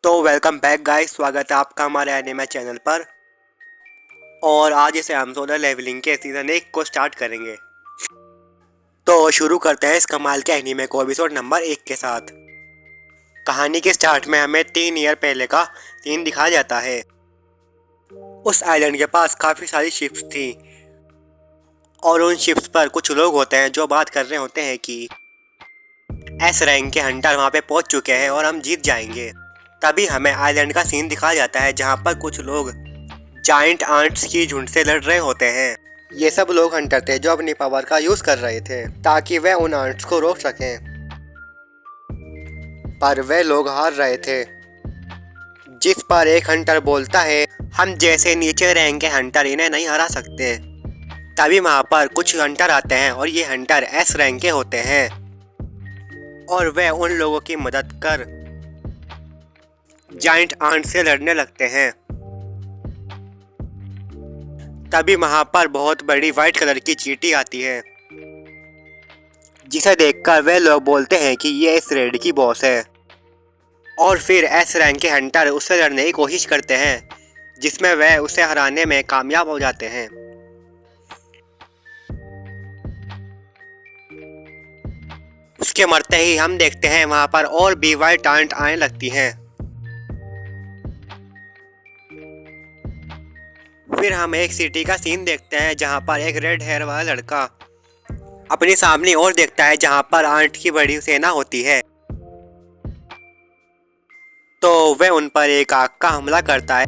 तो welcome back guys, स्वागत है आपका हमारे एनिमे चैनल पर। और आज इसे हम सोलर लेवलिंग के सीजन 1 को स्टार्ट करेंगे। तो शुरू करते हैं इस कमाल के एनिमे को एपिसोड नंबर 1 के साथ। कहानी के स्टार्ट में हमें 3 ईयर पहले का सीन दिखाया जाता है। उस आइलैंड के पास काफ़ी सारी शिप्स थी और उन शिप्स पर कुछ लोग होते हैं जो बात कर रहे होते हैं कि एस रैंक के हंटर वहाँ पे पहुँच चुके हैं और हम जीत जाएंगे। तभी हमें आइलैंड का सीन दिखाया जाता है जहाँ पर कुछ लोग जाइंट आंट्स की झुंड से लड़ रहे होते हैं। ये सब लोग हंटर थे जो अपनी पावर का यूज कर रहे थे ताकि वे उन आंट्स को रोक सकें, पर वे लोग हार रहे थे। जिस पर एक हंटर बोलता है, हम जैसे नीचे रैंक के हंटर इन्हें नहीं हरा सकते। तभी वहाँ पर कुछ हंटर आते हैं और ये हंटर एस रैंक के होते हैं और वे उन लोगों की मदद कर जाइंट आंट से लड़ने लगते हैं। तभी वहां पर बहुत बड़ी वाइट कलर की चींटी आती है जिसे देखकर वे लोग बोलते हैं कि ये इस रेड की बॉस है। और फिर एस रैंक के हंटर उससे लड़ने की कोशिश करते हैं जिसमें वे उसे हराने में कामयाब हो जाते हैं। उसके मरते ही हम देखते हैं वहां पर और भी वाइट आंट आने लगती हैं। फिर हम एक सिटी का सीन देखते हैं जहां पर एक रेड हेयर वाला लड़का अपने सामने और देखता है जहां पर आंट की बड़ी सेना होती है। तो वह उन पर एक आग का हमला करता है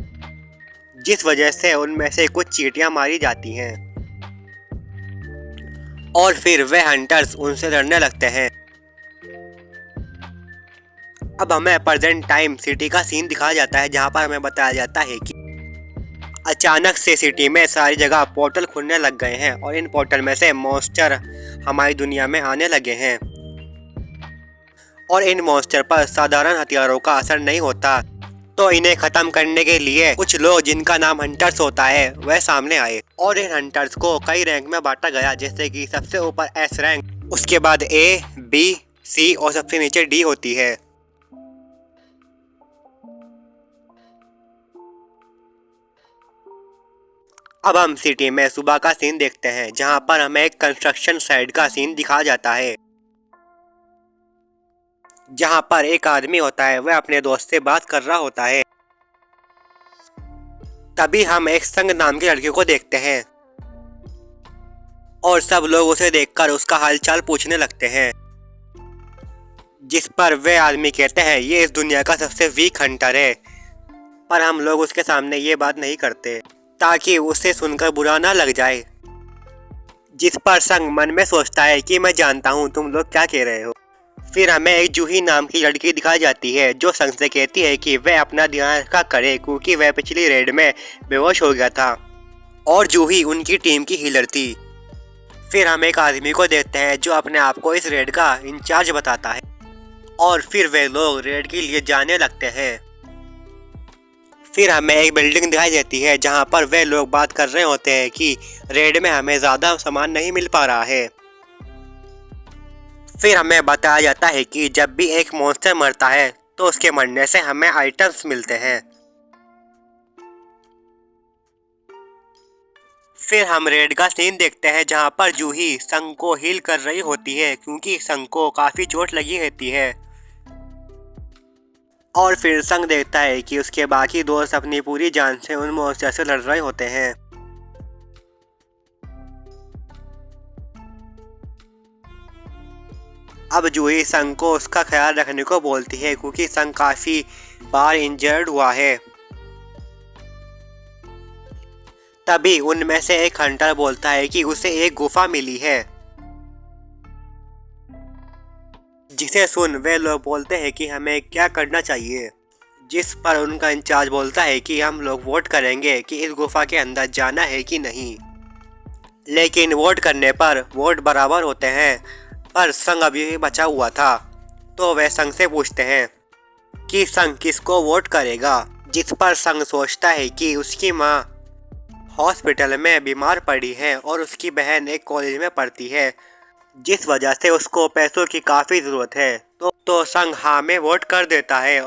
जिस वजह से उनमें से कुछ चींटियां मारी जाती हैं और फिर वे हंटर्स उनसे लड़ने लगते हैं। अब हमें प्रेजेंट टाइम सिटी का सीन दिखाया जाता है जहां पर हमें बताया जाता है कि अचानक से सिटी में सारी जगह पोर्टल खुलने लग गए हैं और इन पोर्टल में से मॉन्स्टर हमारी दुनिया में आने लगे हैं और इन मॉन्स्टर पर साधारण हथियारों का असर नहीं होता। तो इन्हें खत्म करने के लिए कुछ लोग जिनका नाम हंटर्स होता है वह सामने आए और इन हंटर्स को कई रैंक में बांटा गया, जैसे कि सबसे ऊपर एस रैंक, उसके बाद ए, बी, सी और सबसे नीचे डी होती है। अब हम सिटी में सुबह का सीन देखते हैं जहां पर हमें एक कंस्ट्रक्शन साइट का सीन दिखाया जाता है जहां पर एक आदमी होता है, वह अपने दोस्त से बात कर रहा होता है। तभी हम एक संग नाम की लड़की को देखते हैं और सब लोग उसे देखकर उसका हालचाल पूछने लगते हैं, जिस पर वह आदमी कहते हैं ये इस दुनिया का सबसे वीक हंटर है। पर हम लोग उसके सामने ये बात नहीं करते ताकि उसे सुनकर बुरा ना लग जाए। जिस पर संग मन में सोचता है कि मैं जानता हूँ तुम लोग क्या कह रहे हो। फिर हमें एक जूही नाम की लड़की दिखाई जाती है जो संग से कहती है कि वह अपना ध्यान रखा करे क्योंकि वह पिछली रेड में बेहोश हो गया था और जूही उनकी टीम की हीलर थी। फिर हम एक आदमी को देखते हैं जो अपने आप को इस रेड का इंचार्ज बताता है और फिर वे लोग रेड के लिए जाने लगते हैं। फिर हमें एक बिल्डिंग दिखाई देती है जहां पर वे लोग बात कर रहे होते हैं कि रेड में हमें ज़्यादा सामान नहीं मिल पा रहा है। फिर हमें बताया जाता है कि जब भी एक मॉन्स्टर मरता है तो उसके मरने से हमें आइटम्स मिलते हैं। फिर हम रेड का सीन देखते हैं जहां पर जूही संग को हील कर रही होती है क्योंकि संग को काफ़ी चोट लगी रहती है। और फिर संग देखता है कि उसके बाकी दोस्त अपनी पूरी जान से उन मॉन्स्टर से लड़ रहे होते हैं। अब जूही संग को उसका ख्याल रखने को बोलती है क्योंकि संग काफी बार इंजर्ड हुआ है। तभी उनमें से एक हंटर बोलता है कि उसे एक गुफा मिली है, जिसे सुन वे लोग बोलते हैं कि हमें क्या करना चाहिए। जिस पर उनका इंचार्ज बोलता है कि हम लोग वोट करेंगे कि इस गुफा के अंदर जाना है कि नहीं, लेकिन वोट करने पर वोट बराबर होते हैं। पर संग अभी भी बचा हुआ था तो वे संग से पूछते हैं कि संग किसको वोट करेगा। जिस पर संग सोचता है कि उसकी माँ हॉस्पिटल में बीमार पड़ी है और उसकी बहन एक कॉलेज में पढ़ती है जिस वजह से उसको पैसों की काफ़ी ज़रूरत है। तो संग हाँ में वोट कर देता है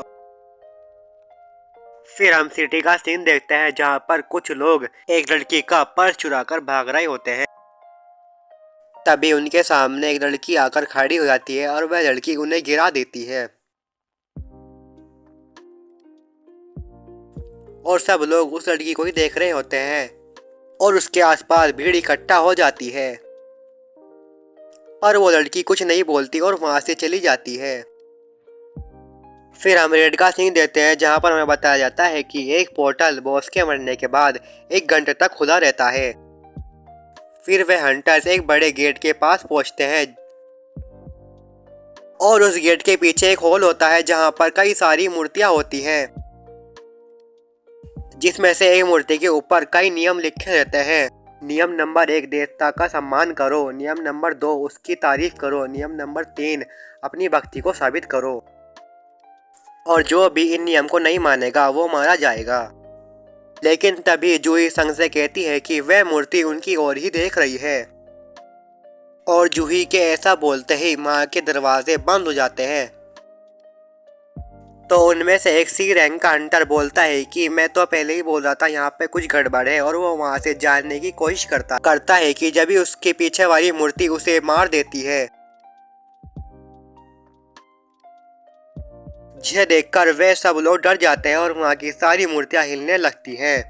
फिर हम सिटी का सीन देखते हैं जहाँ पर कुछ लोग एक लड़की का पर्स चुराकर भाग रहे होते हैं। तभी उनके सामने एक लड़की आकर खड़ी हो जाती है और वह लड़की उन्हें गिरा देती है और सब लोग उस लड़की को ही देख रहे होते हैं और उसके आसपास भीड़ इकट्ठा हो जाती है और वो लड़की कुछ नहीं बोलती और वहां से चली जाती है। फिर हम रेड का सीन देते हैं जहां पर हमें बताया जाता है कि एक पोर्टल बॉस के मरने के बाद 1 घंटे तक खुला रहता है। फिर वे हंटर्स एक बड़े गेट के पास पहुंचते हैं और उस गेट के पीछे एक हॉल होता है जहां पर कई सारी मूर्तियां होती हैं, जिसमें से एक मूर्ति के ऊपर कई नियम लिखे रहते हैं। नियम नंबर 1 देवता का सम्मान करो, नियम नंबर 2 उसकी तारीफ करो, नियम नंबर 3 अपनी भक्ति को साबित करो और जो भी इन नियम को नहीं मानेगा वो मारा जाएगा। लेकिन तभी जूही संग से कहती है कि वह मूर्ति उनकी ओर ही देख रही है और जूही के ऐसा बोलते ही माँ के दरवाजे बंद हो जाते हैं। तो उनमें से एक सी रैंक का हंटर बोलता है कि मैं तो पहले ही बोल रहा था यहाँ पे कुछ गड़बड़ है और वो वहाँ से जानने की कोशिश करता है कि जब भी उसके पीछे वाली मूर्ति उसे मार देती है, जिसे देखकर वे सब लोग डर जाते हैं और वहाँ की सारी मूर्तियाँ हिलने लगती हैं।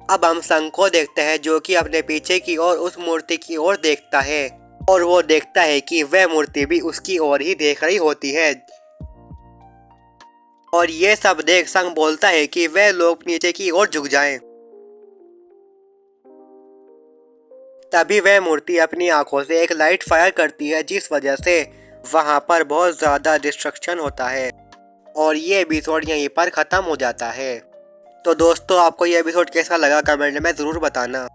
अब हम संग को देखते हैं जो कि अपने पीछे की ओर उस मूर्ति की ओर देखता है और वो देखता है कि वह मूर्ति भी उसकी ओर ही देख रही होती है और ये सब देख संग बोलता है कि वह लोग नीचे की ओर झुक जाएं। तभी वह मूर्ति अपनी आंखों से एक लाइट फायर करती है जिस वजह से वहां पर बहुत ज़्यादा डिस्ट्रक्शन होता है और ये एपिसोड यहीं पर ख़त्म हो जाता है। तो दोस्तों आपको ये एपिसोड कैसा लगा कमेंट में ज़रूर बताना।